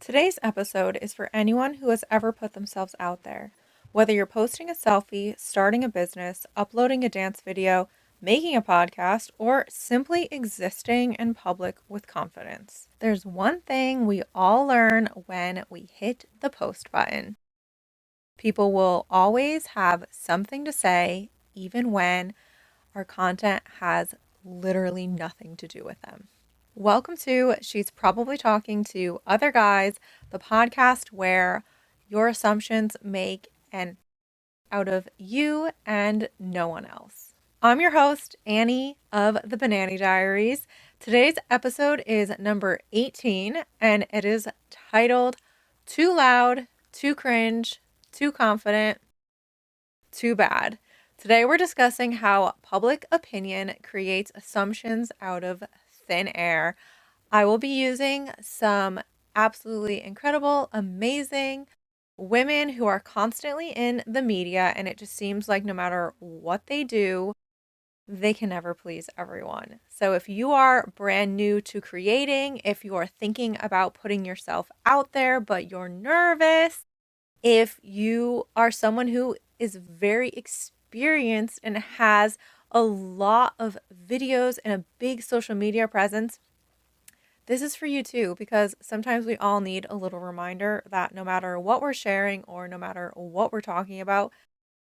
Today's episode is for anyone who has ever put themselves out there. Whether you're posting a selfie, starting a business, uploading a dance video, making a podcast, or simply existing in public with confidence, there's one thing we all learn when we hit the post button. People will always have something to say, even when our content has literally nothing to do with them. Welcome to She's Probably Talking to Other Guys, the podcast where your assumptions make an out of you and no one else. I'm your host, Annie of the Banana Diaries. Today's episode is number 18, and it is titled Too Loud, Too Cringe, Too Confident, Too Bad. Today we're discussing how public opinion creates assumptions out of thin air. I will be using some absolutely incredible, amazing women who are constantly in the media, and it just seems like no matter what they do, they can never please everyone. So if you are brand new to creating, if you are thinking about putting yourself out there, but you're nervous, if you are someone who is very experienced and has a lot of videos and a big social media presence, this is for you too, because sometimes we all need a little reminder that no matter what we're sharing or no matter what we're talking about,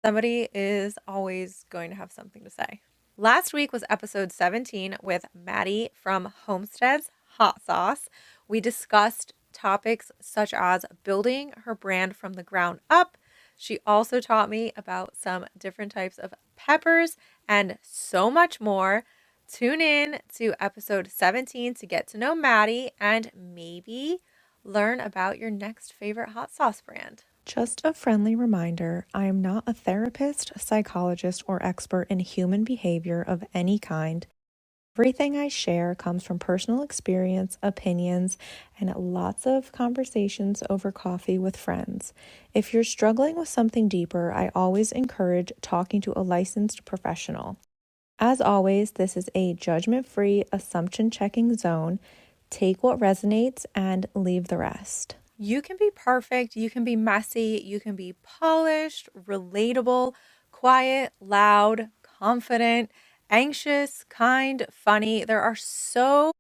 somebody is always going to have something to say. Last week was episode 17 with Maddie from Homestead's Hot Sauce. We discussed topics such as building her brand from the ground up. She also taught me about some different types of peppers and so much more. Tune in to episode 17 to get to know Maddie and maybe learn about your next favorite hot sauce brand. Just a friendly reminder, I am not a therapist, psychologist, or expert in human behavior of any kind. Everything I share comes from personal experience, opinions, and lots of conversations over coffee with friends. If you're struggling with something deeper, I always encourage talking to a licensed professional. As always, this is a judgment-free, assumption-checking zone. Take what resonates and leave the rest. You can be perfect, you can be messy, you can be polished, relatable, quiet, loud, confident, anxious, kind, funny. There are so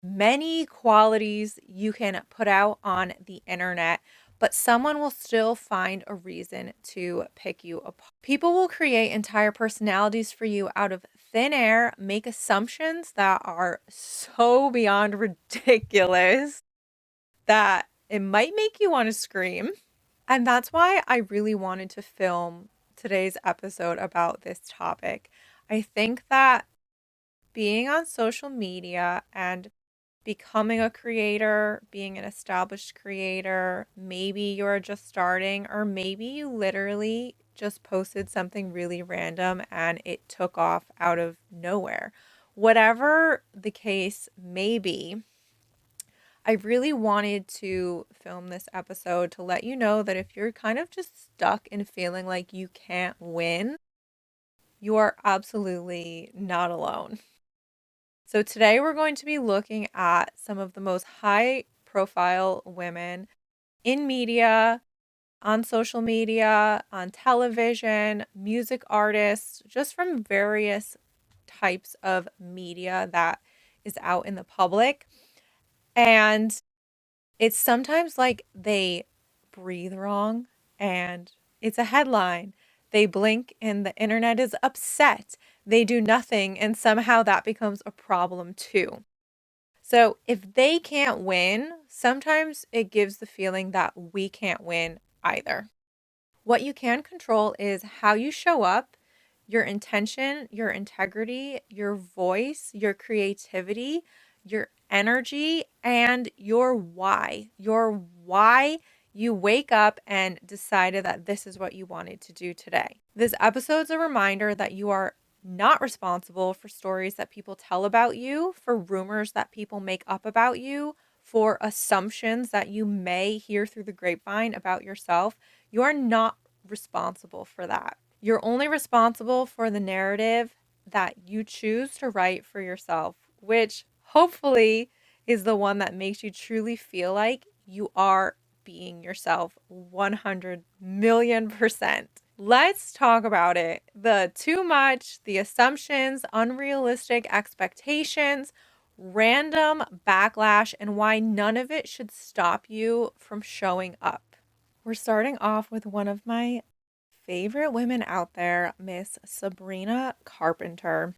many qualities you can put out on the internet, but someone will still find a reason to pick you apart. People will create entire personalities for you out of thin air, make assumptions that are so beyond ridiculous that it might make you want to scream. And that's why I really wanted to film today's episode about this topic. I think that being on social media and becoming a creator, being an established creator, maybe you're just starting, or maybe you literally just posted something really random and it took off out of nowhere. Whatever the case may be, I really wanted to film this episode to let you know that if you're kind of just stuck in feeling like you can't win, you are absolutely not alone. So today we're going to be looking at some of the most high profile women in media, on social media, on television, music artists, just from various types of media that is out in the public. And it's sometimes like they breathe wrong and it's a headline. They blink and the internet is upset. They do nothing and somehow that becomes a problem too. So if they can't win, sometimes it gives the feeling that we can't win either. What you can control is how you show up, your intention, your integrity, your voice, your creativity, your energy, and your why. Your why you wake up and decided that this is what you wanted to do today. This episode's a reminder that you are not responsible for stories that people tell about you, for rumors that people make up about you, for assumptions that you may hear through the grapevine about yourself. You are not responsible for that. You're only responsible for the narrative that you choose to write for yourself, which hopefully is the one that makes you truly feel like you are being yourself 100 million%. Let's talk about it. The too much, the assumptions, unrealistic expectations, random backlash, and why none of it should stop you from showing up. We're starting off with one of my favorite women out there, Miss Sabrina Carpenter.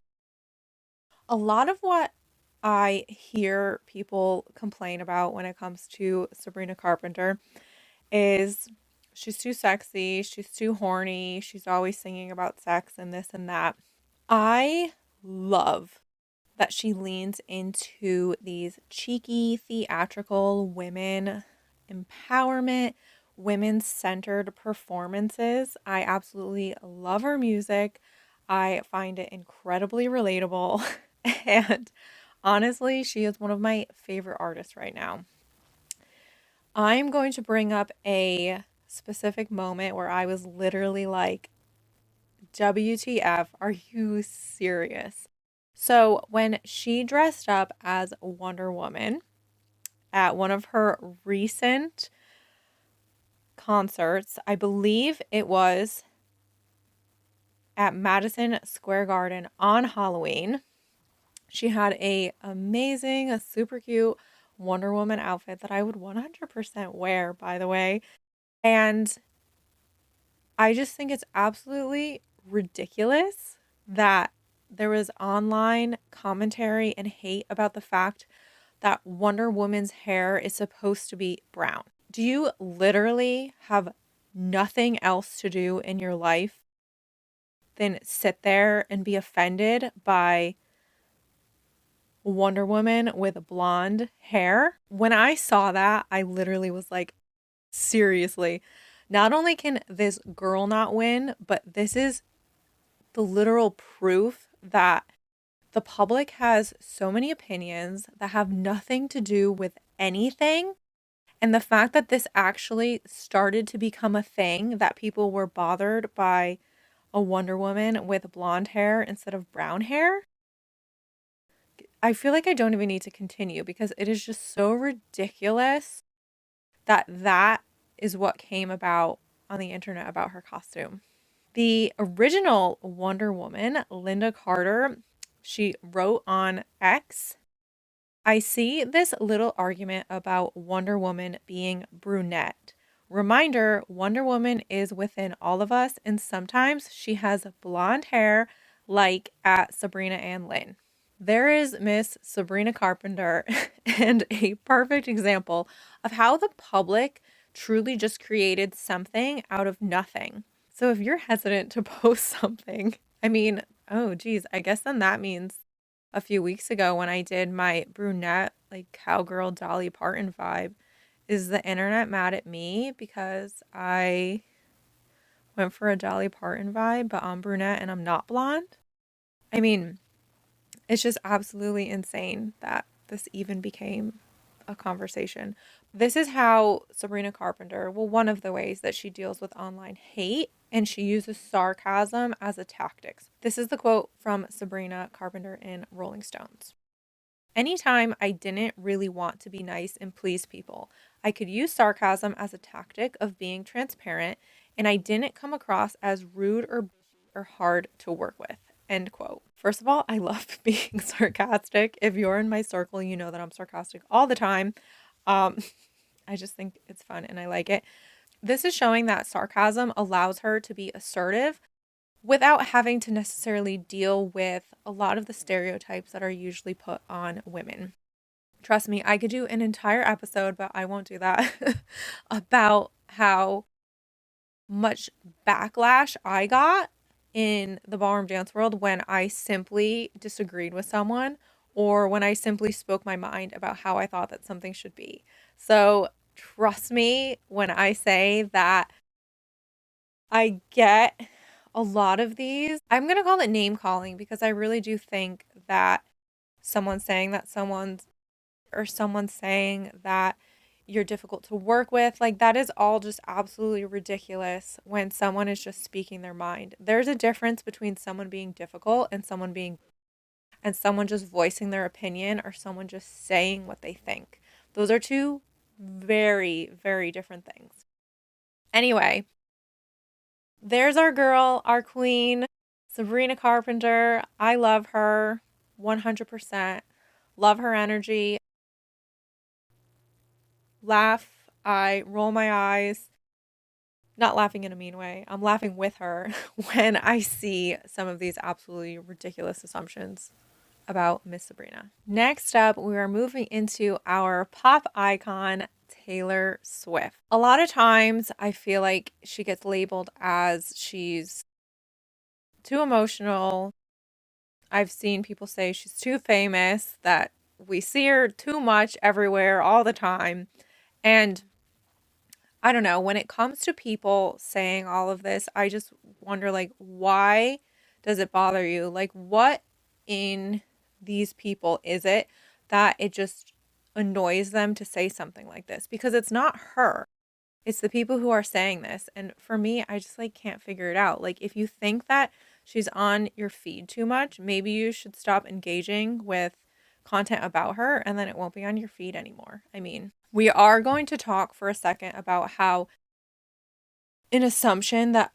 A lot of what I hear people complain about when it comes to Sabrina Carpenter is she's too sexy, she's too horny, she's always singing about sex and this and that. I love that she leans into these cheeky, theatrical women empowerment, women centered performances. I absolutely love her music. I find it incredibly relatable. And honestly, she is one of my favorite artists right now. I'm going to bring up a specific moment where I was literally like, WTF, are you serious? So, when she dressed up as Wonder Woman at one of her recent concerts, I believe it was at Madison Square Garden on Halloween, she had a amazing, a super cute Wonder Woman outfit that I would 100% wear, by the way. And I just think it's absolutely ridiculous that there was online commentary and hate about the fact that Wonder Woman's hair is supposed to be brown. Do you literally have nothing else to do in your life than sit there and be offended by Wonder Woman with blonde hair? When I saw that, I literally was like, seriously, not only can this girl not win, but this is the literal proof that the public has so many opinions that have nothing to do with anything. And the fact that this actually started to become a thing, that people were bothered by a Wonder Woman with blonde hair instead of brown hair, I feel like I don't even need to continue because it is just so ridiculous that that is what came about on the internet about her costume. The original Wonder Woman, Linda Carter, she wrote on X, I see this little argument about Wonder Woman being brunette. Reminder, Wonder Woman is within all of us, and sometimes she has blonde hair like at Sabrina and Lynn. There is Miss Sabrina Carpenter and a perfect example of how the public truly just created something out of nothing. So if you're hesitant to post something, I mean, oh geez, I guess then that means a few weeks ago when I did my brunette, like cowgirl Dolly Parton vibe, is the internet mad at me because I went for a Dolly Parton vibe, but I'm brunette and I'm not blonde? I mean, it's just absolutely insane that this even became a conversation. This is how Sabrina Carpenter, well, one of the ways that she deals with online hate, and she uses sarcasm as a tactic. This is the quote from Sabrina Carpenter in Rolling Stones. Anytime I didn't really want to be nice and please people, I could use sarcasm as a tactic of being transparent, and I didn't come across as rude or bitchy or hard to work with. End quote. First of all, I love being sarcastic. If you're in my circle, you know that I'm sarcastic all the time. Um, I just think it's fun and I like it. This is showing that sarcasm allows her to be assertive without having to necessarily deal with a lot of the stereotypes that are usually put on women. Trust me, I could do an entire episode, but I won't do that, about how much backlash I got in the ballroom dance world when I simply disagreed with someone or when I simply spoke my mind about how I thought that something should be. So trust me when I say that I get a lot of these. I'm going to call it name calling because I really do think that someone saying that someone saying that you're difficult to work with, like that is all just absolutely ridiculous when someone is just speaking their mind. There's a difference between someone being difficult and someone just voicing their opinion or someone just saying what they think. Those are two very, very different things. Anyway, there's our girl, our queen, Sabrina Carpenter. I love her 100%. Love her energy. Laugh. I roll my eyes. Not laughing in a mean way. I'm laughing with her when I see some of these absolutely ridiculous assumptions about Miss Sabrina. Next up, we are moving into our pop icon, Taylor Swift. A lot of times I feel like she gets labeled as she's too emotional. I've seen people say she's too famous, that we see her too much everywhere all the time. And I don't know, when it comes to people saying all of this, I just wonder, like, why does it bother you? Like, what in these people is it that it just annoys them to say something like this? Because it's not her. It's the people who are saying this. And for me, I just like can't figure it out. Like, if you think that she's on your feed too much, maybe you should stop engaging with content about her and then it won't be on your feed anymore. I mean, we are going to talk for a second about how an assumption that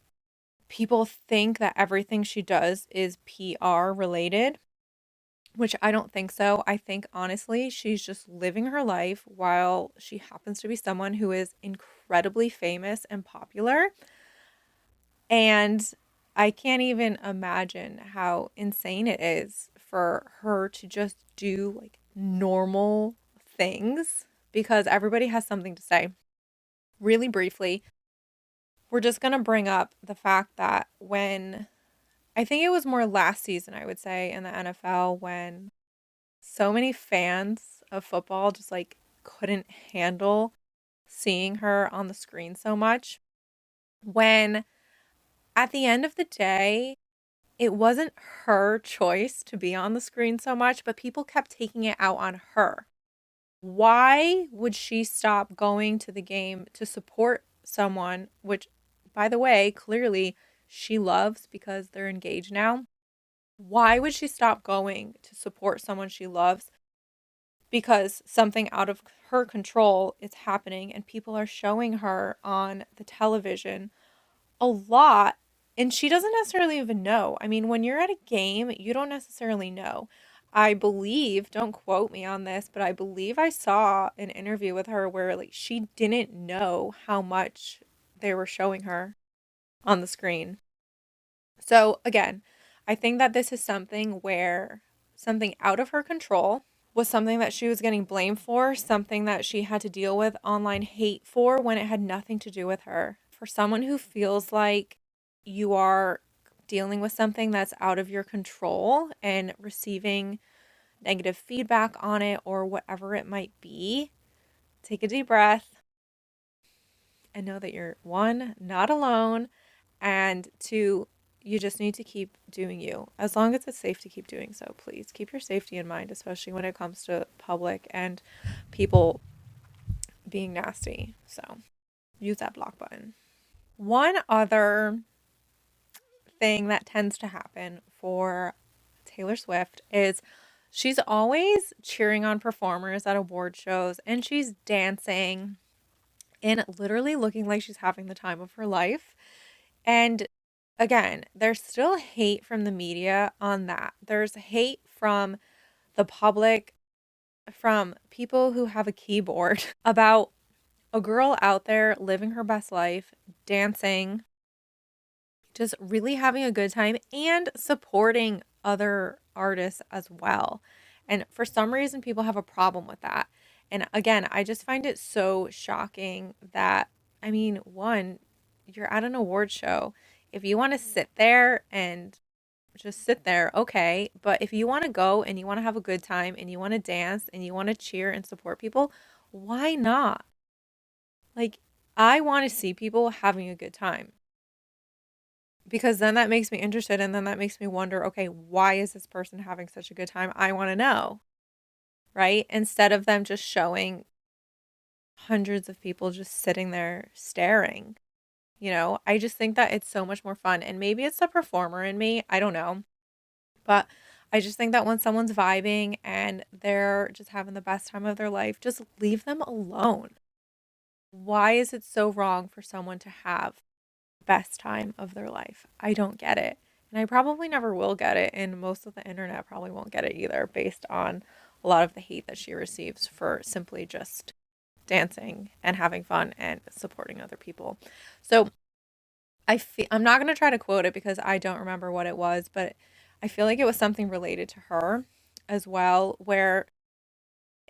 people think that everything she does is PR related, which I don't think so. I think honestly, she's just living her life while she happens to be someone who is incredibly famous and popular. And I can't even imagine how insane it is for her to just do like normal things because everybody has something to say. Really briefly, we're just going to bring up the fact that when I think it was more last season, I would say, in the NFL, when so many fans of football just like couldn't handle seeing her on the screen so much. When at the end of the day, it wasn't her choice to be on the screen so much, but people kept taking it out on her. Why would she stop going to the game to support someone, which, by the way, clearly she loves because they're engaged now? Why would she stop going to support someone she loves because something out of her control is happening and people are showing her on the television a lot and she doesn't necessarily even know? I mean, when you're at a game, you don't necessarily know. I believe, don't quote me on this, but I believe I saw an interview with her where like she didn't know how much they were showing her on the screen. So again, I think that this is something where something out of her control was something that she was getting blamed for, something that she had to deal with online hate for when it had nothing to do with her. For someone who feels like you are dealing with something that's out of your control and receiving negative feedback on it or whatever it might be, take a deep breath and know that you're one, not alone, and two, you just need to keep doing you. As long as it's safe to keep doing so, please keep your safety in mind, especially when it comes to public and people being nasty. So use that block button. One other thing that tends to happen for Taylor Swift is she's always cheering on performers at award shows and she's dancing and literally looking like she's having the time of her life. And again, there's still hate from the media on that. There's hate from the public, from people who have a keyboard about a girl out there living her best life, dancing, just really having a good time and supporting other artists as well. And for some reason, people have a problem with that. And again, I just find it so shocking that, I mean, one, you're at an award show. If you want to sit there and just sit there, okay. But if you want to go and you want to have a good time and you want to dance and you want to cheer and support people, why not? Like, I want to see people having a good time because then that makes me interested and then that makes me wonder, okay, why is this person having such a good time? I want to know, right? Instead of them just showing hundreds of people just sitting there staring. I just think that it's so much more fun. And maybe it's the performer in me. I don't know. But I just think that when someone's vibing and they're just having the best time of their life, just leave them alone. Why is it so wrong for someone to have the best time of their life? I don't get it. And I probably never will get it. And most of the internet probably won't get it either, based on a lot of the hate that she receives for simply just dancing and having fun and supporting other people. So I'm not going to try to quote it because I don't remember what it was, but I feel like it was something related to her as well, where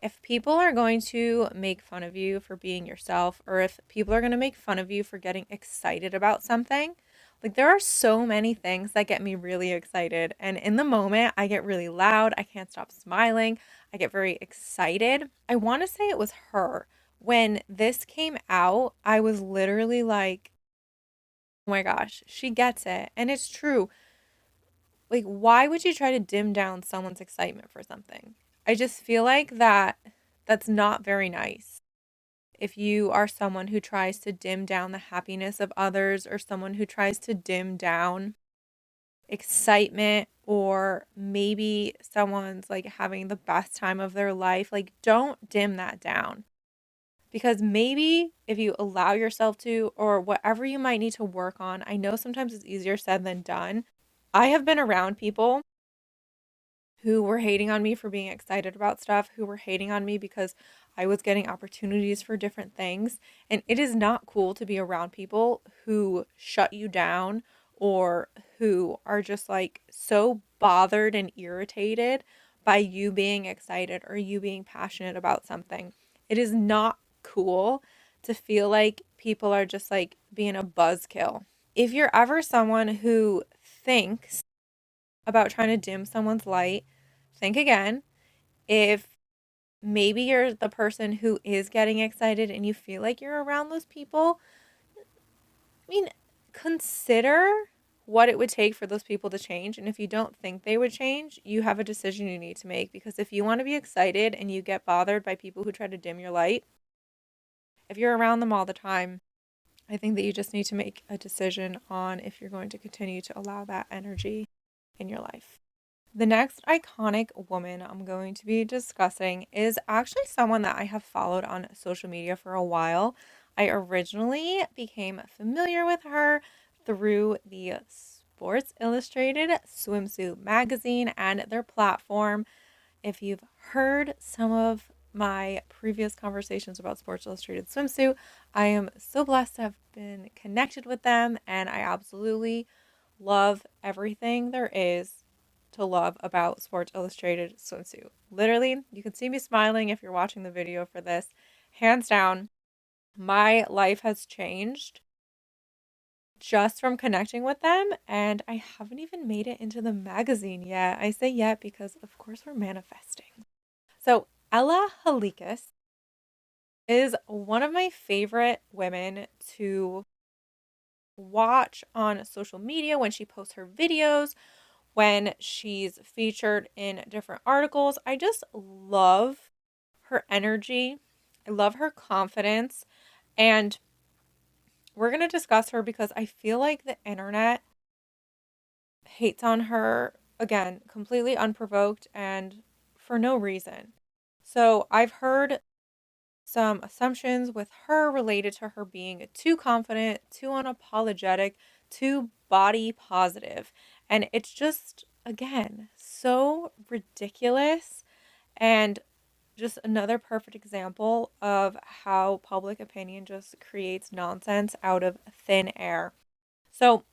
if people are going to make fun of you for being yourself, or if people are going to make fun of you for getting excited about something, like there are so many things that get me really excited. And in the moment, I get really loud. I can't stop smiling. I get very excited. I want to say it was her. When this came out, I was literally like, oh my gosh, she gets it. And it's true. Like, why would you try to dim down someone's excitement for something? I just feel like that's not very nice. If you are someone who tries to dim down the happiness of others, or someone who tries to dim down excitement, or maybe someone's like having the best time of their life, like don't dim that down. Because maybe if you allow yourself to, or whatever you might need to work on, I know sometimes it's easier said than done. I have been around people who were hating on me for being excited about stuff, who were hating on me because I was getting opportunities for different things. And it is not cool to be around people who shut you down, or who are just like so bothered and irritated by you being excited or you being passionate about something. It is not cool to feel like people are just like being a buzzkill. If you're ever someone who thinks about trying to dim someone's light, think again. If maybe you're the person who is getting excited and you feel like you're around those people, I mean, consider what it would take for those people to change. And if you don't think they would change, you have a decision you need to make. Because if you want to be excited and you get bothered by people who try to dim your light, if you're around them all the time, I think that you just need to make a decision on if you're going to continue to allow that energy in your life. The next iconic woman I'm going to be discussing is actually someone that I have followed on social media for a while. I originally became familiar with her through the Sports Illustrated swimsuit magazine and their platform. If you've heard some of my previous conversations about Sports Illustrated swimsuit, I am so blessed to have been connected with them, and I absolutely love everything there is to love about Sports Illustrated swimsuit. Literally, you can see me smiling if you're watching the video for this. Hands down, my life has changed just from connecting with them, and I haven't even made it into the magazine yet. I say yet because, of course, we're manifesting. So, Ella Halikas is one of my favorite women to watch on social media when she posts her videos, when she's featured in different articles. I just love her energy. I love her confidence. And we're going to discuss her because I feel like the internet hates on her, again, completely unprovoked and for no reason. So I've heard some assumptions with her related to her being too confident, too unapologetic, too body positive. And it's just, again, so ridiculous, and just another perfect example of how public opinion just creates nonsense out of thin air. So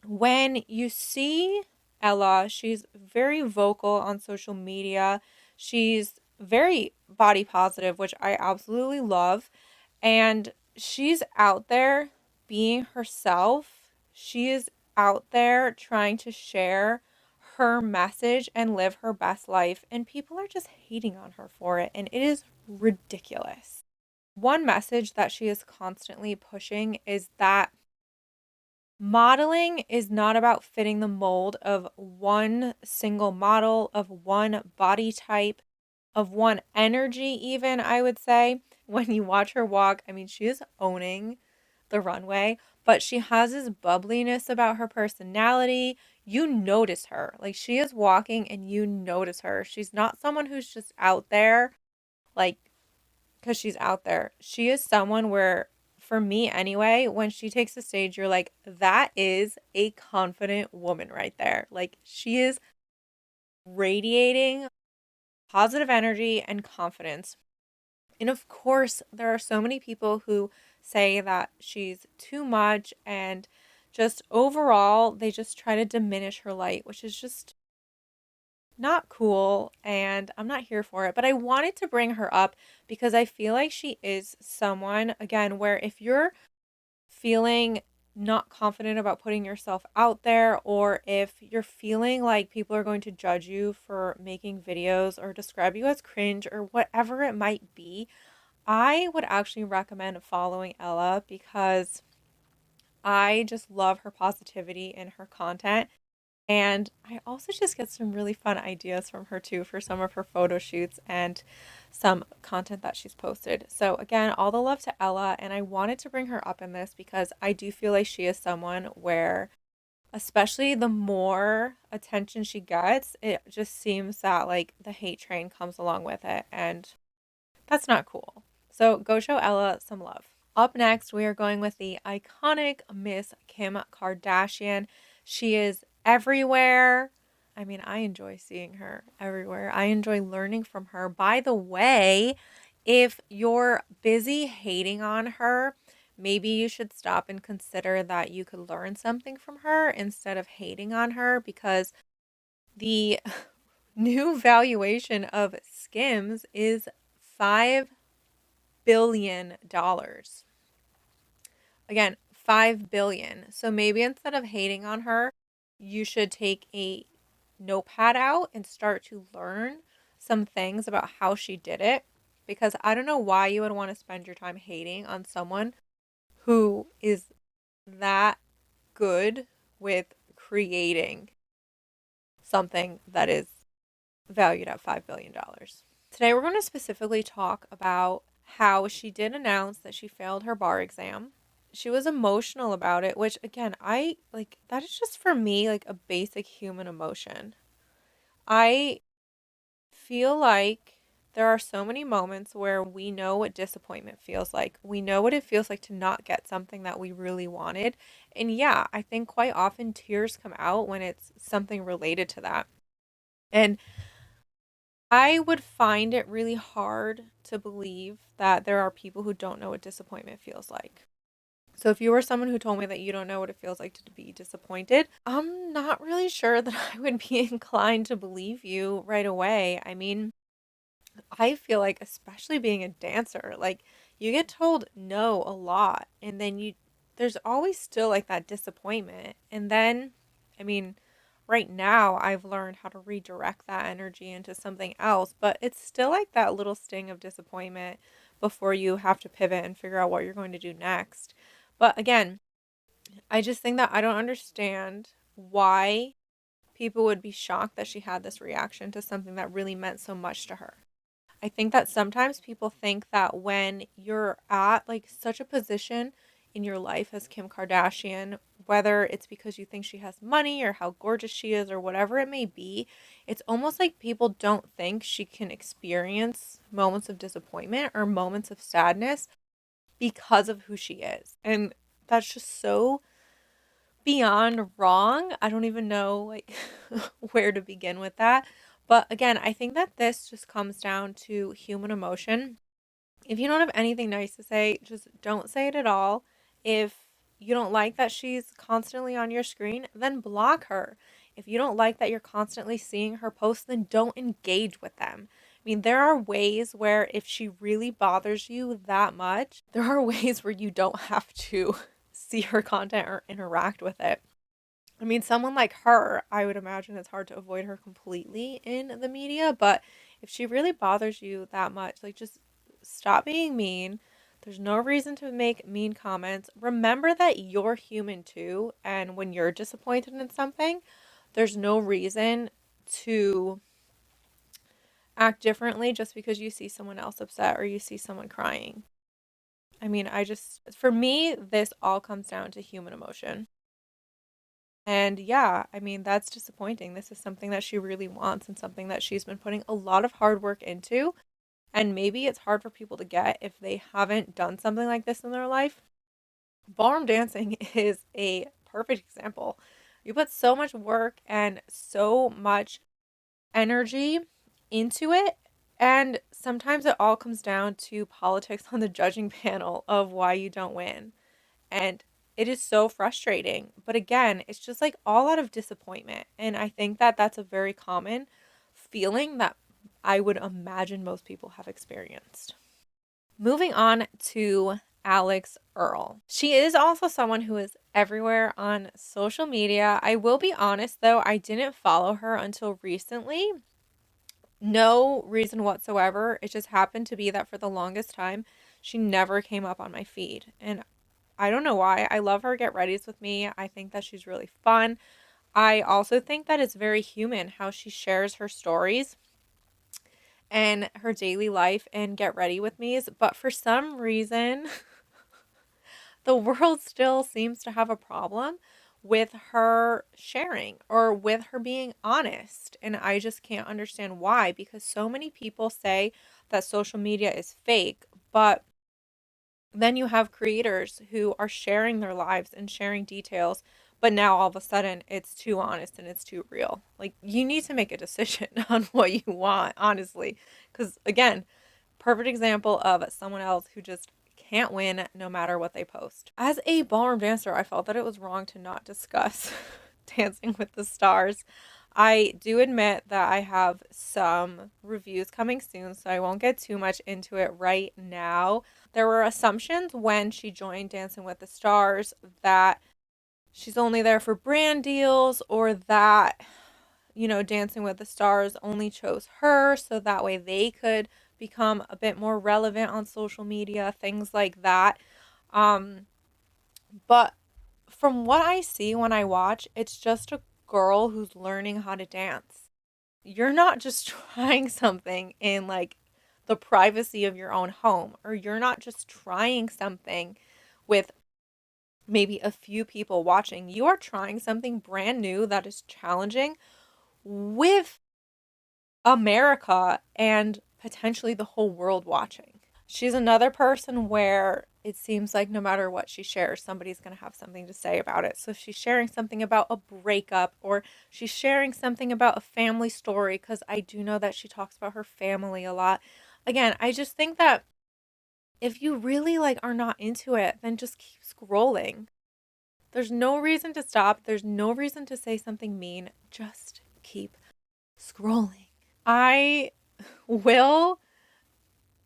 when you see Ella, she's very vocal on social media. She's very body positive, which I absolutely love. And she's out there being herself. She is out there trying to share her message and live her best life. And people are just hating on her for it. And it is ridiculous. One message that she is constantly pushing is that modeling is not about fitting the mold of one single model, of one body type, of one energy, even, I would say. When you watch her walk, I mean, she is owning the runway, but she has this bubbliness about her personality. You notice her. Like, she is walking and you notice her. She's not someone who's just out there, like, because she's out there. She is someone where, for me anyway, when she takes the stage, you're like, that is a confident woman right there. Like, she is radiating positive energy and confidence. And of course, there are so many people who say that she's too much and just overall, they just try to diminish her light, which is just not cool. And I'm not here for it. But I wanted to bring her up because I feel like she is someone, again, where if you're feeling not confident about putting yourself out there, or if you're feeling like people are going to judge you for making videos or describe you as cringe or whatever it might be, I would actually recommend following Ella because I just love her positivity in her content. And I also just get some really fun ideas from her too for some of her photo shoots and some content that she's posted. So, again, all the love to Ella. And I wanted to bring her up in this because I do feel like she is someone where, especially the more attention she gets, it just seems that like the hate train comes along with it. And that's not cool. So go show Ella some love. Up next, we are going with the iconic Miss Kim Kardashian. She is everywhere. I mean, I enjoy seeing her everywhere. I enjoy learning from her. By the way, if you're busy hating on her, maybe you should stop and consider that you could learn something from her instead of hating on her, because the new valuation of Skims is $5 billion. Again, 5 billion. So maybe instead of hating on her, you should take a notepad out and start to learn some things about how she did it, because I don't know why you would want to spend your time hating on someone who is that good with creating something that is valued at $5 billion. Today, we're going to specifically talk about how she did announce that she failed her bar exam. She was emotional about it, which, again, I like, that is just for me like a basic human emotion. I feel like there are so many moments where we know what disappointment feels like. We know what it feels like to not get something that we really wanted. And yeah, I think quite often tears come out when it's something related to that. And I would find it really hard to believe that there are people who don't know what disappointment feels like. So if you were someone who told me that you don't know what it feels like to be disappointed, I'm not really sure that I would be inclined to believe you right away. I mean, I feel like, especially being a dancer, like, you get told no a lot, and then there's always still like that disappointment. And then, I mean, right now I've learned how to redirect that energy into something else, but it's still like that little sting of disappointment before you have to pivot and figure out what you're going to do next. But again, I just think that I don't understand why people would be shocked that she had this reaction to something that really meant so much to her. I think that sometimes people think that when you're at like such a position in your life as Kim Kardashian, whether it's because you think she has money or how gorgeous she is or whatever it may be, it's almost like people don't think she can experience moments of disappointment or moments of sadness because of who she is. And that's just so beyond wrong. I don't even know like where to begin with that. But again, I think that this just comes down to human emotion. If you don't have anything nice to say, just don't say it at all. If you don't like that she's constantly on your screen, then block her. If you don't like that you're constantly seeing her posts, then don't engage with them. I mean, there are ways where if she really bothers you that much, there are ways where you don't have to see her content or interact with it. I mean, someone like her, I would imagine it's hard to avoid her completely in the media, but if she really bothers you that much, like, just stop being mean. There's no reason to make mean comments. Remember that you're human too, and when you're disappointed in something, there's no reason to act differently just because you see someone else upset or you see someone crying. I mean, for me, this all comes down to human emotion. And yeah, I mean, that's disappointing. This is something that she really wants and something that she's been putting a lot of hard work into. and maybe it's hard for people to get if they haven't done something like this in their life. Ballroom dancing is a perfect example. You put so much work and so much energy into it, and sometimes it all comes down to politics on the judging panel of why you don't win. And it is so frustrating. But again, it's just like all out of disappointment. And I think that that's a very common feeling that I would imagine most people have experienced. Moving on to Alex Earl. She is also someone who is everywhere on social media. I will be honest though, I didn't follow her until recently. No reason whatsoever. It just happened to be that for the longest time, she never came up on my feed. And I don't know why. I love her Get Readies with Me. I think that she's really fun. I also think that it's very human how she shares her stories and her daily life and Get Ready with Me's. But for some reason, the world still seems to have a problem with her sharing or with her being honest. And I just can't understand why, because so many people say that social media is fake, but then you have creators who are sharing their lives and sharing details, but now all of a sudden it's too honest and it's too real. Like, you need to make a decision on what you want, honestly. Because, again, perfect example of someone else who just can't win no matter what they post. As a ballroom dancer, I felt that it was wrong to not discuss Dancing with the Stars. I do admit that I have some reviews coming soon, so I won't get too much into it right now. There were assumptions when she joined Dancing with the Stars that she's only there for brand deals, or that, Dancing with the Stars only chose her so that way they could become a bit more relevant on social media, things like that. Um, but from what I see when I watch, it's just a girl who's learning how to dance. You're not just trying something in like the privacy of your own home, or you're not just trying something with maybe a few people watching. You are trying something brand new that is challenging with America and potentially the whole world watching. She's another person where it seems like no matter what she shares, somebody's going to have something to say about it. So if she's sharing something about a breakup, or she's sharing something about a family story, because I do know that she talks about her family a lot. Again, I just think that if you really are not into it, then just keep scrolling. There's no reason to stop. There's no reason to say something mean. Just keep scrolling. I will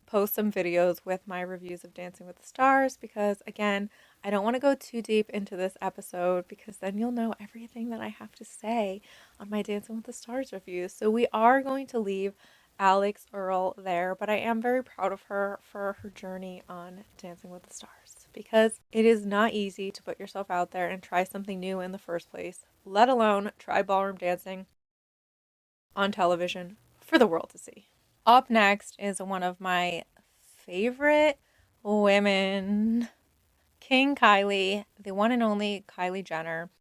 post some videos with my reviews of Dancing with the Stars because, again, I don't want to go too deep into this episode because then you'll know everything that I have to say on my Dancing with the Stars reviews. So we are going to leave Alex Earl there, but I am very proud of her for her journey on Dancing with the Stars because it is not easy to put yourself out there and try something new in the first place, let alone try ballroom dancing on television for the world to see. Up next is one of my favorite women, King Kylie, the one and only Kylie Jenner.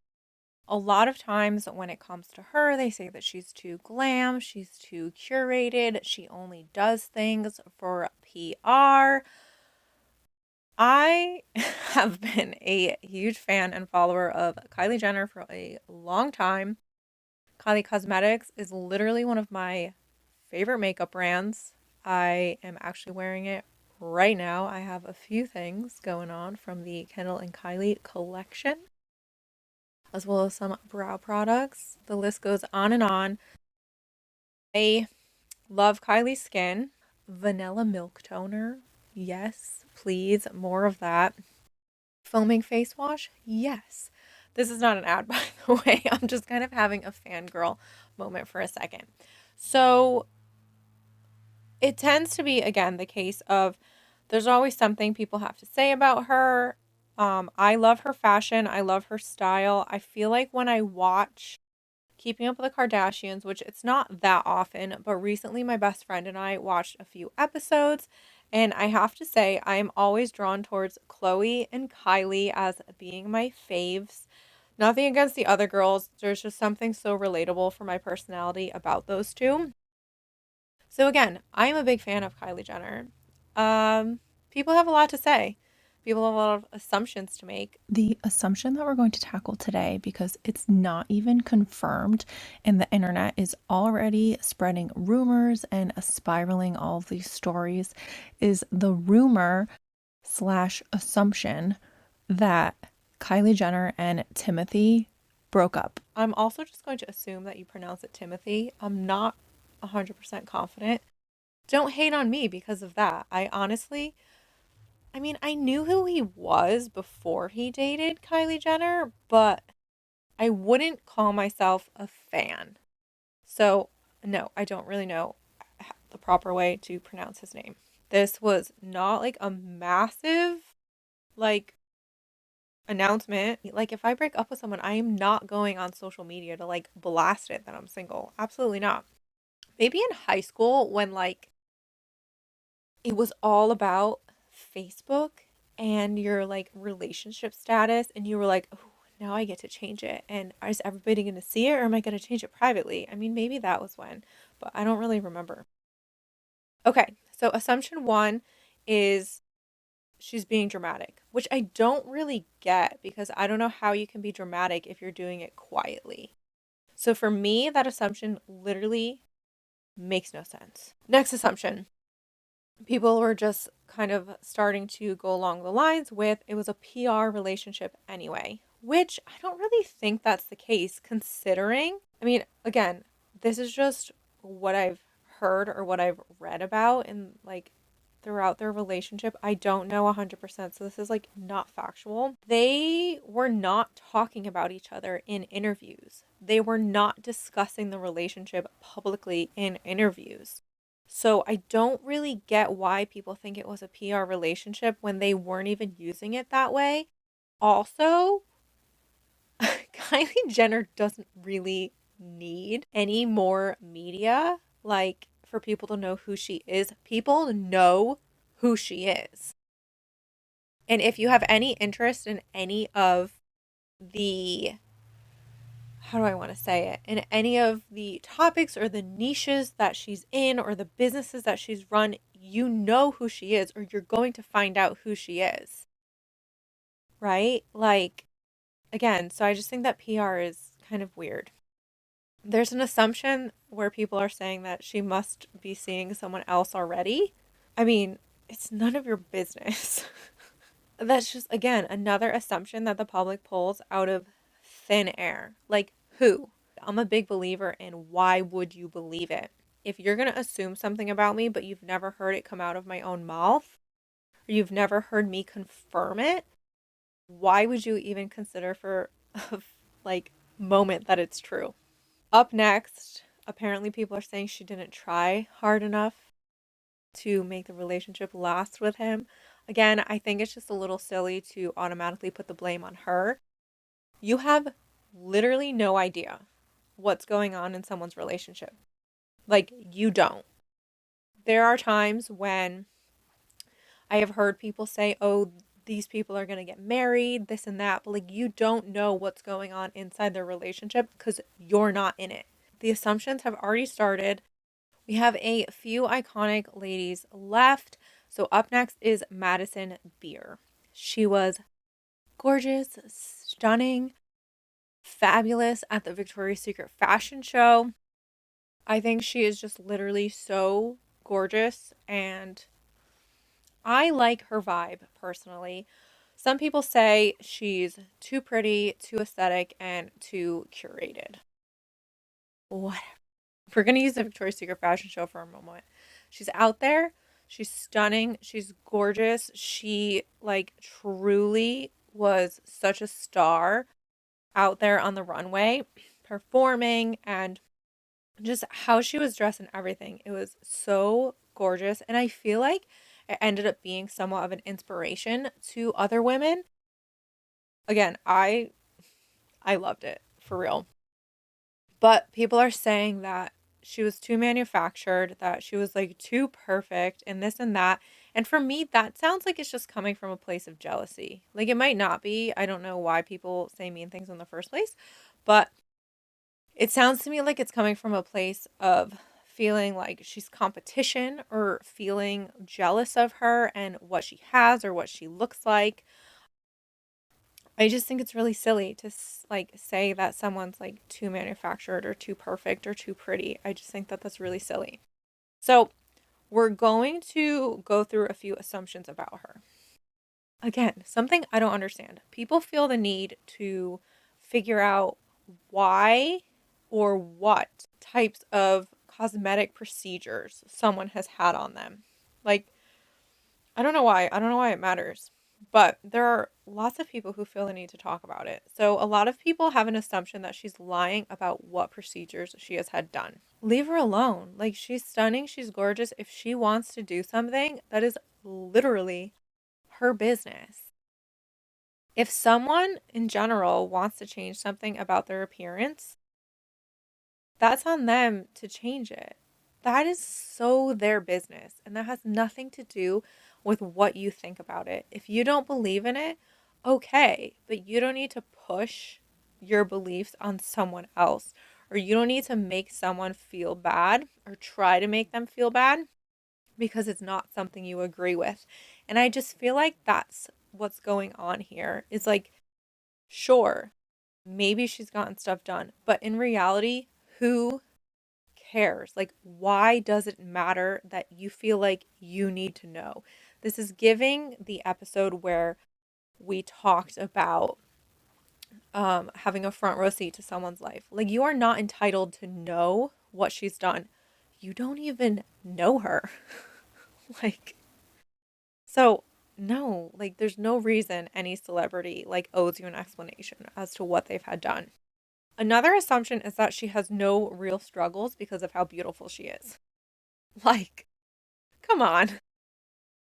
A lot of times when it comes to her, they say that she's too glam, she's too curated, she only does things for PR. I have been a huge fan and follower of Kylie Jenner for a long time. Kylie Cosmetics is literally one of my favorite makeup brands. I am actually wearing it right now. I have a few things going on from the Kendall and Kylie collection, as well as some brow products. The list goes on and on. I love Kylie's skin. Vanilla milk toner. Yes, please, more of that. Foaming face wash. Yes. This is not an ad, by the way. I'm just kind of having a fangirl moment for a second. So it tends to be, again, the case of there's always something people have to say about her. I love her fashion. I love her style. I feel like when I watch Keeping Up with the Kardashians, which it's not that often, but recently my best friend and I watched a few episodes, and I have to say I am always drawn towards Khloe and Kylie as being my faves. Nothing against the other girls. There's just something so relatable for my personality about those two. So again, I'm a big fan of Kylie Jenner. People have a lot to say. People have a lot of assumptions to make. The assumption that we're going to tackle today, because it's not even confirmed and the internet is already spreading rumors and spiraling all of these stories, is the rumor slash assumption that Kylie Jenner and Timothy broke up. I'm also just going to assume that you pronounce it Timothy. I'm not 100% confident. Don't hate on me because of that. I knew who he was before he dated Kylie Jenner, but I wouldn't call myself a fan. So, no, I don't really know the proper way to pronounce his name. This was not like a massive, like, announcement. Like, if I break up with someone, I am not going on social media to like blast it that I'm single. Absolutely not. Maybe in high school when like it was all about Facebook and your like relationship status, and you were like, oh, now I get to change it. And is everybody going to see it, or am I going to change it privately? I mean, maybe that was when, but I don't really remember. Okay, so assumption one is she's being dramatic, which I don't really get because I don't know how you can be dramatic if you're doing it quietly. So for me, that assumption literally makes no sense. Next assumption. People were just kind of starting to go along the lines with it was a PR relationship anyway, which I don't really think that's the case considering. I mean, again, this is just what I've heard or what I've read about and like throughout their relationship. I don't know 100%, so this is like not factual. They were not talking about each other in interviews. They were not discussing the relationship publicly in interviews. So I don't really get why people think it was a PR relationship when they weren't even using it that way. Also, Kylie Jenner doesn't really need any more media, like for people to know who she is. People know who she is. And if you have any interest in any of the, how do I want to say it, in any of the topics or the niches that she's in or the businesses that she's run, you know who she is, or you're going to find out who she is. Right? Like, again, so I just think that PR is kind of weird. There's an assumption where people are saying that she must be seeing someone else already. I mean, it's none of your business. That's just, again, another assumption that the public pulls out of thin air. Like, who? I'm a big believer in why would you believe it? If you're going to assume something about me, but you've never heard it come out of my own mouth, or you've never heard me confirm it, why would you even consider for a like moment that it's true? Up next, apparently people are saying she didn't try hard enough to make the relationship last with him. Again, I think it's just a little silly to automatically put the blame on her. You have literally no idea what's going on in someone's relationship. Like, you don't. There are times when I have heard people say, oh, these people are going to get married, this and that, but like, you don't know what's going on inside their relationship because you're not in it. The assumptions have already started. We have a few iconic ladies left. So up next is Madison Beer. She was gorgeous, stunning, fabulous at the Victoria's Secret fashion show. I think she is just literally so gorgeous, and I like her vibe personally. Some people say she's too pretty, too aesthetic, and too curated. Whatever. We're going to use the Victoria's Secret fashion show for a moment. She's out there. She's stunning. She's gorgeous. She, like, truly was such a star out there on the runway, performing, and just how she was dressed and everything. It was so gorgeous. And I feel like it ended up being somewhat of an inspiration to other women. Again, I loved it for real. But people are saying that she was too manufactured, that she was like too perfect and this and that. And for me, that sounds like it's just coming from a place of jealousy. Like, it might not be. I don't know why people say mean things in the first place, but it sounds to me like it's coming from a place of feeling like she's competition or feeling jealous of her and what she has or what she looks like. I just think it's really silly to like say that someone's like too manufactured or too perfect or too pretty. I just think that that's really silly. So, we're going to go through a few assumptions about her. Again, something I don't understand. People feel the need to figure out why or what types of cosmetic procedures someone has had on them. Like, I don't know why. I don't know why it matters. But there are lots of people who feel the need to talk about it. So, a lot of people have an assumption that she's lying about what procedures she has had done. Leave her alone. Like, she's stunning. She's gorgeous. If she wants to do something, that is literally her business. If someone in general wants to change something about their appearance, that's on them to change it. That is so their business, and that has nothing to do with what you think about it. If you don't believe in it, okay, but you don't need to push your beliefs on someone else, or you don't need to make someone feel bad or try to make them feel bad because it's not something you agree with. And I just feel like that's what's going on here is like, sure, maybe she's gotten stuff done, but in reality, who cares? Like, why does it matter that you feel like you need to know? This is giving the episode where we talked about having a front row seat to someone's life. Like, you are not entitled to know what she's done. You don't even know her. Like, so no, like there's no reason any celebrity like owes you an explanation as to what they've had done. Another assumption is that she has no real struggles because of how beautiful she is. Like, come on.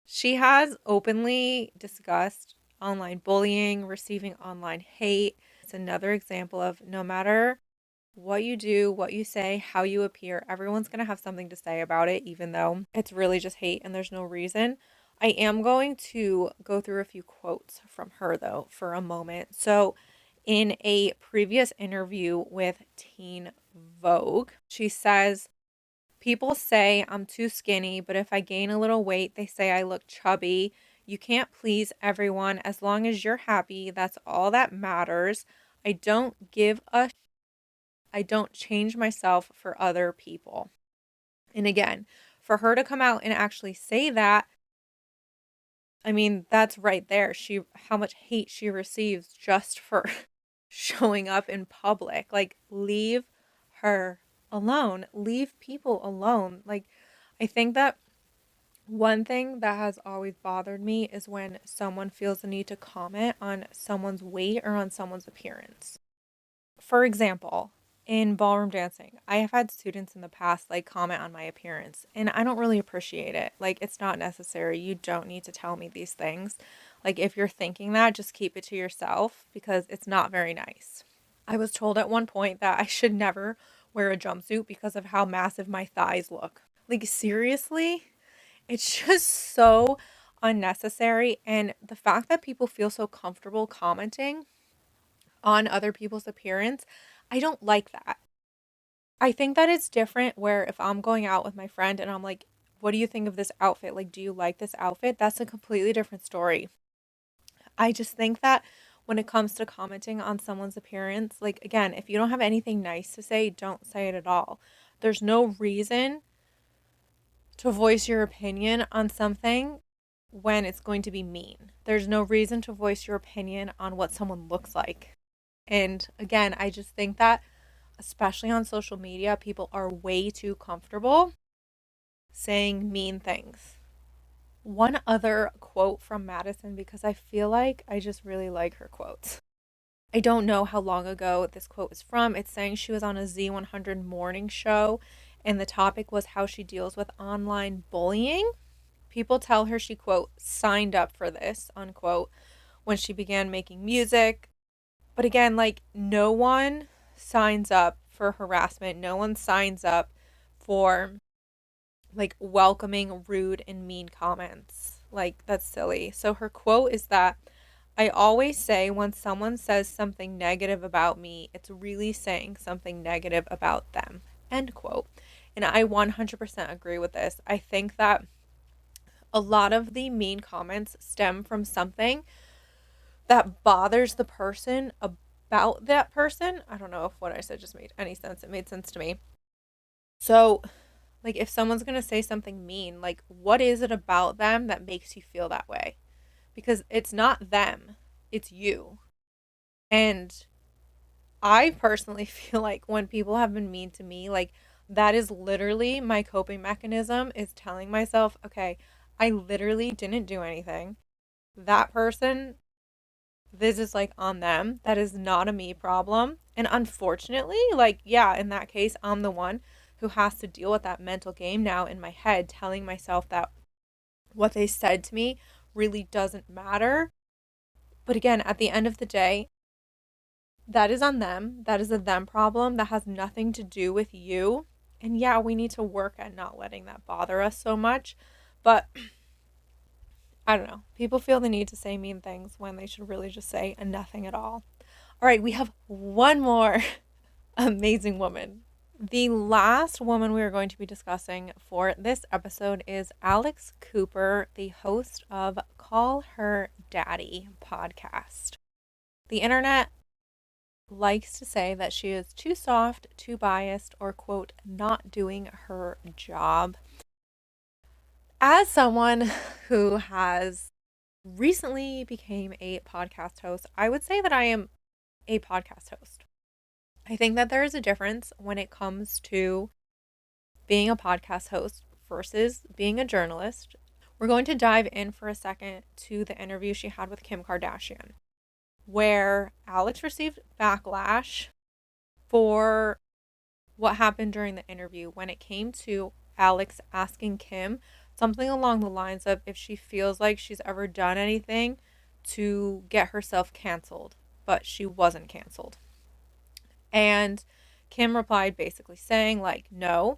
She has openly discussed online bullying, receiving online hate. It's another example of no matter what you do, what you say, how you appear, everyone's going to have something to say about it, even though it's really just hate and there's no reason. I am going to go through a few quotes from her, though, for a moment. So, in a previous interview with Teen Vogue, she says, people say I'm too skinny, but if I gain a little weight, they say I look chubby. You can't please everyone. As long as you're happy, that's all that matters. I don't give a I don't change myself for other people. And again, for her to come out and actually say that, I mean, that's right there. How much hate she receives just for showing up in public. Like, leave her alone. Leave people alone. Like, I think that one thing that has always bothered me is when someone feels the need to comment on someone's weight or on someone's appearance. For example, in ballroom dancing, I have had students in the past like comment on my appearance, and I don't really appreciate it. Like, it's not necessary. You don't need to tell me these things. Like, if you're thinking that, just keep it to yourself because it's not very nice. I was told at one point that I should never wear a jumpsuit because of how massive my thighs look. Like, seriously? It's just so unnecessary. And the fact that people feel so comfortable commenting on other people's appearance, I don't like that. I think that it's different where if I'm going out with my friend and I'm like, what do you think of this outfit? Like, do you like this outfit? That's a completely different story. I just think that when it comes to commenting on someone's appearance, like, again, if you don't have anything nice to say, don't say it at all. There's no reason to voice your opinion on something when it's going to be mean. There's no reason to voice your opinion on what someone looks like. And again, I just think that, especially on social media, people are way too comfortable saying mean things. One other quote from Madison, because I feel like I just really like her quotes. I don't know how long ago this quote is from. It's saying she was on a Z100 morning show, and the topic was how she deals with online bullying. People tell her she, quote, signed up for this, unquote, when she began making music. But again, like, no one signs up for harassment. No one signs up for, like, welcoming rude and mean comments. Like, that's silly. So her quote is that, I always say when someone says something negative about me, it's really saying something negative about them, end quote. And I 100% agree with this. I think that a lot of the mean comments stem from something that bothers the person about that person. I don't know if what I said just made any sense. It made sense to me. So, like, if someone's going to say something mean, like, what is it about them that makes you feel that way? Because it's not them, it's you. And I personally feel like when people have been mean to me, like, that is literally my coping mechanism, is telling myself, okay, I literally didn't do anything. That person, this is like on them. That is not a me problem. And unfortunately, like, yeah, in that case, I'm the one who has to deal with that mental game now in my head, telling myself that what they said to me really doesn't matter. But again, at the end of the day, that is on them. That is a them problem. That has nothing to do with you. And yeah, we need to work at not letting that bother us so much. But I don't know. People feel the need to say mean things when they should really just say nothing at all. All right, we have one more amazing woman. The last woman we are going to be discussing for this episode is Alex Cooper, the host of Call Her Daddy podcast. The internet likes to say that she is too soft, too biased, or, quote, not doing her job. As someone who has recently became a podcast host, I would say that I am a podcast host. I think that there is a difference when it comes to being a podcast host versus being a journalist. We're going to dive in for a second to the interview she had with Kim Kardashian, where Alex received backlash for what happened during the interview when it came to Alex asking Kim something along the lines of if she feels like she's ever done anything to get herself canceled, but she wasn't canceled. And Kim replied basically saying, like, no.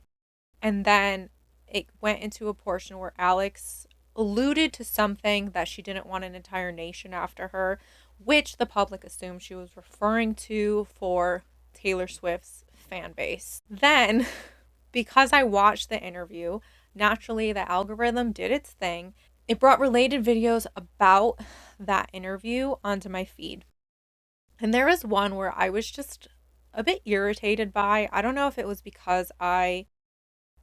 And then it went into a portion where Alex alluded to something that she didn't want an entire nation after her, which the public assumed she was referring to for Taylor Swift's fan base. Then, because I watched the interview, naturally the algorithm did its thing. It brought related videos about that interview onto my feed. And there was one where I was just a bit irritated by. I don't know if it was because I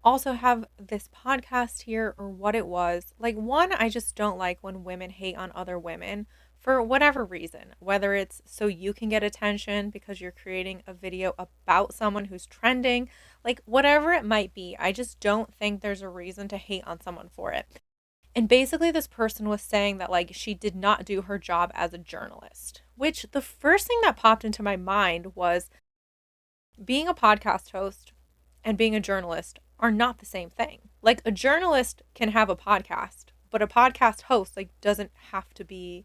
also have this podcast here or what it was. Like, one, I just don't like when women hate on other women for whatever reason, whether it's so you can get attention because you're creating a video about someone who's trending, like whatever it might be. I just don't think there's a reason to hate on someone for it. And basically this person was saying that, like, she did not do her job as a journalist, which the first thing that popped into my mind was being a podcast host and being a journalist are not the same thing. Like, a journalist can have a podcast, but a podcast host, like, doesn't have to be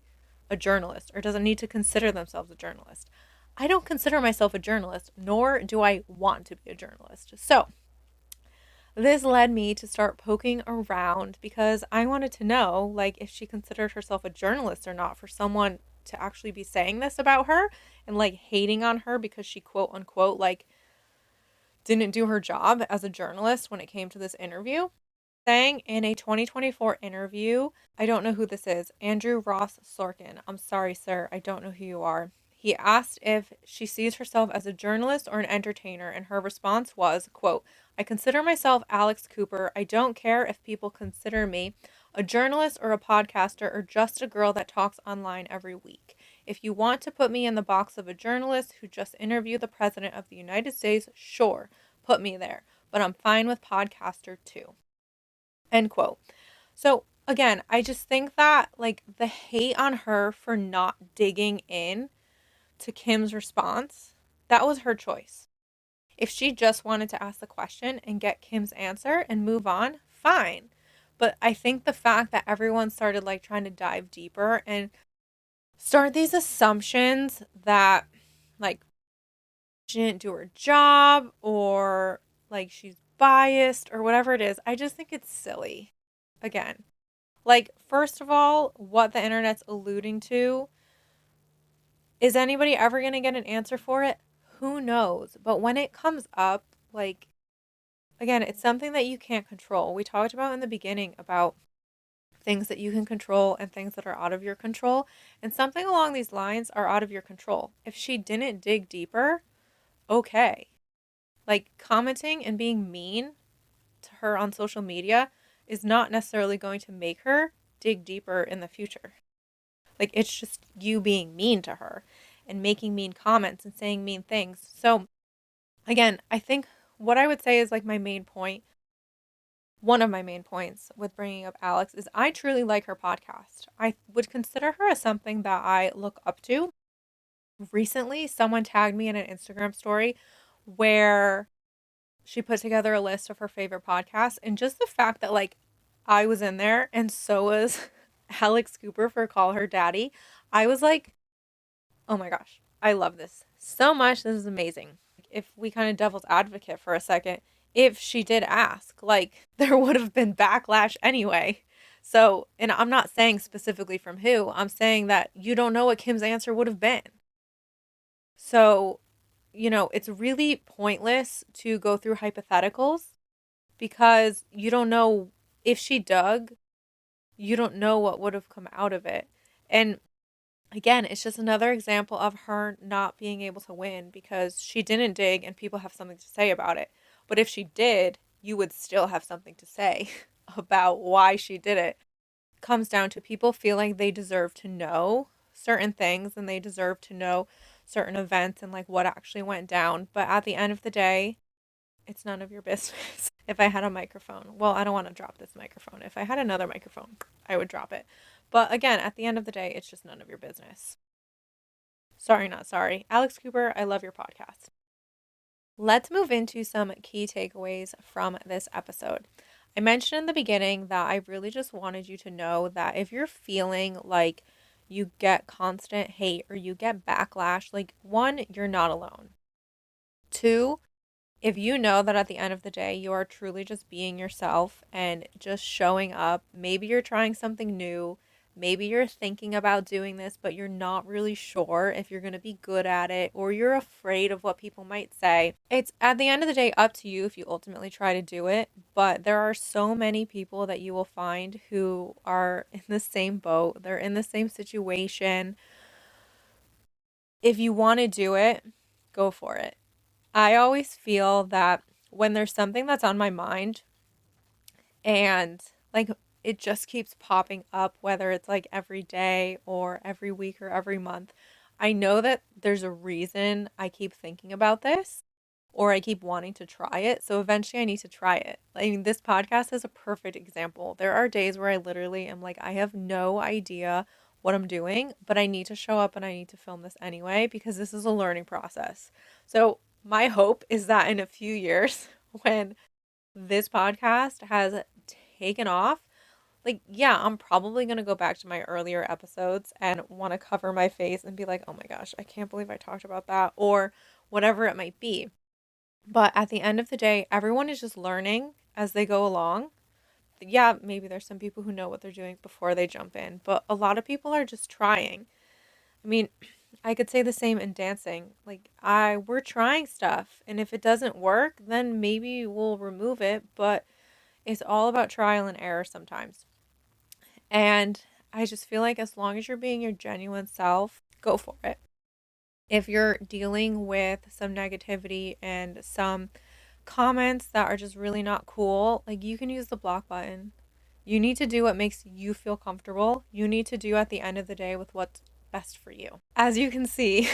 a journalist or doesn't need to consider themselves a journalist. I don't consider myself a journalist, nor do I want to be a journalist. So this led me to start poking around because I wanted to know, like, if she considered herself a journalist or not, for someone to actually be saying this about her and, like, hating on her because she, quote unquote, like, didn't do her job as a journalist when it came to this interview. Saying in a 2024 interview, I don't know who this is, Andrew Ross Sorkin. I'm sorry, sir, I don't know who you are. He asked if she sees herself as a journalist or an entertainer, and her response was, quote, I consider myself Alex Cooper. I don't care if people consider me a journalist or a podcaster or just a girl that talks online every week. If you want to put me in the box of a journalist who just interviewed the president of the United States, sure, put me there. But I'm fine with podcaster too. End quote. So again, I just think that, like, the hate on her for not digging in to Kim's response, that was her choice. If she just wanted to ask the question and get Kim's answer and move on, fine. But I think the fact that everyone started, like, trying to dive deeper and start these assumptions that, like, she didn't do her job or, like, she's biased or whatever it is, I just think it's silly. Again, like, first of all, what the internet's alluding to, is anybody ever going to get an answer for it? Who knows? But when it comes up, like, again, it's something that you can't control. We talked about in the beginning about things that you can control and things that are out of your control. And something along these lines are out of your control. If she didn't dig deeper, okay. Like commenting and being mean to her on social media is not necessarily going to make her dig deeper in the future. Like it's just you being mean to her and making mean comments and saying mean things. So, again, I think what I would say is like my main point, one of my main points with bringing up Alex is I truly like her podcast. I would consider her as something that I look up to. Recently, someone tagged me in an Instagram story where she put together a list of her favorite podcasts, and just the fact that like I was in there and so was Alex Cooper for Call Her Daddy, I was like, oh my gosh, I love this so much. This is amazing. If we kind of devil's advocate for a second, if she did ask, like there would have been backlash anyway. So, and I'm not saying specifically from who, I'm saying that you don't know what Kim's answer would have been. So, it's really pointless to go through hypotheticals because you don't know if she dug, you don't know what would have come out of it. And again, it's just another example of her not being able to win because she didn't dig and people have something to say about it. But if she did, you would still have something to say about why she did it. It comes down to people feeling they deserve to know certain things and they deserve to know certain events and like what actually went down. But at the end of the day, it's none of your business. If I had a microphone, well, I don't want to drop this microphone. If I had another microphone, I would drop it. But again, at the end of the day, it's just none of your business. Sorry, not sorry. Alex Cooper, I love your podcast. Let's move into some key takeaways from this episode. I mentioned in the beginning that I really just wanted you to know that if you're feeling like you get constant hate or you get backlash, like one, you're not alone. Two, if you know that at the end of the day, you are truly just being yourself and just showing up, maybe you're trying something new, maybe you're thinking about doing this, but you're not really sure if you're going to be good at it or you're afraid of what people might say. It's at the end of the day up to you if you ultimately try to do it, but there are so many people that you will find who are in the same boat, they're in the same situation. If you want to do it, go for it. I always feel that when there's something that's on my mind and like it just keeps popping up, whether it's like every day or every week or every month, I know that there's a reason I keep thinking about this or I keep wanting to try it. So eventually I need to try it. I mean, this podcast is a perfect example. There are days where I literally am like, I have no idea what I'm doing, but I need to show up and I need to film this anyway because this is a learning process. So my hope is that in a few years, when this podcast has taken off, like, yeah, I'm probably going to go back to my earlier episodes and want to cover my face and be like, oh my gosh, I can't believe I talked about that, or whatever it might be. But at the end of the day, everyone is just learning as they go along. Yeah, maybe there's some people who know what they're doing before they jump in, but a lot of people are just trying. I mean, I could say the same in dancing. Like we're trying stuff, and if it doesn't work, then maybe we'll remove it, but it's all about trial and error sometimes. And I just feel like as long as you're being your genuine self, go for it. If you're dealing with some negativity and some comments that are just really not cool, like you can use the block button. You need to do what makes you feel comfortable. You need to do at the end of the day with what's best for you. As you can see,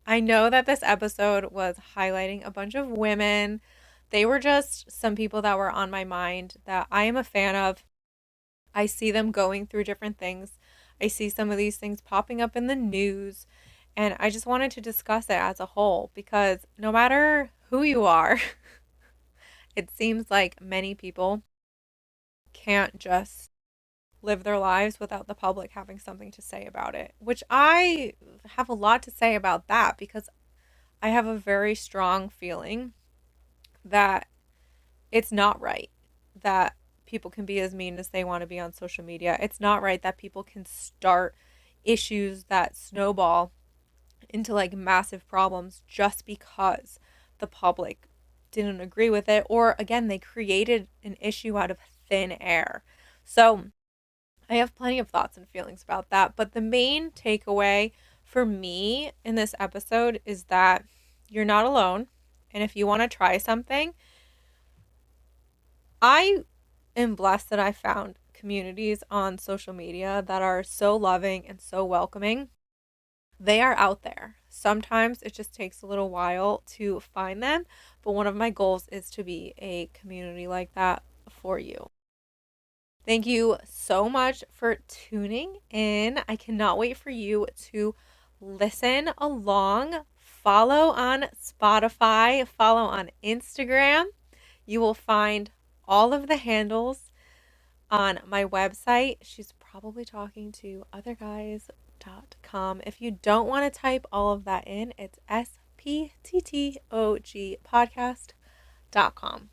I know that this episode was highlighting a bunch of women. They were just some people that were on my mind that I am a fan of. I see them going through different things. I see some of these things popping up in the news. And I just wanted to discuss it as a whole because no matter who you are, it seems like many people can't just live their lives without the public having something to say about it, which I have a lot to say about that because I have a very strong feeling that it's not right that people can be as mean as they want to be on social media. It's not right that people can start issues that snowball into like massive problems just because the public didn't agree with it, or again, they created an issue out of thin air. So I have plenty of thoughts and feelings about that. But the main takeaway for me in this episode is that you're not alone. And if you want to try something, I am blessed that I found communities on social media that are so loving and so welcoming. They are out there. Sometimes it just takes a little while to find them, but one of my goals is to be a community like that for you. Thank you so much for tuning in. I cannot wait for you to listen along. Follow on Spotify, follow on Instagram. You will find all of the handles on my website. She's probably talking to otherguys.com. If you don't want to type all of that in, it's spttog podcast.com.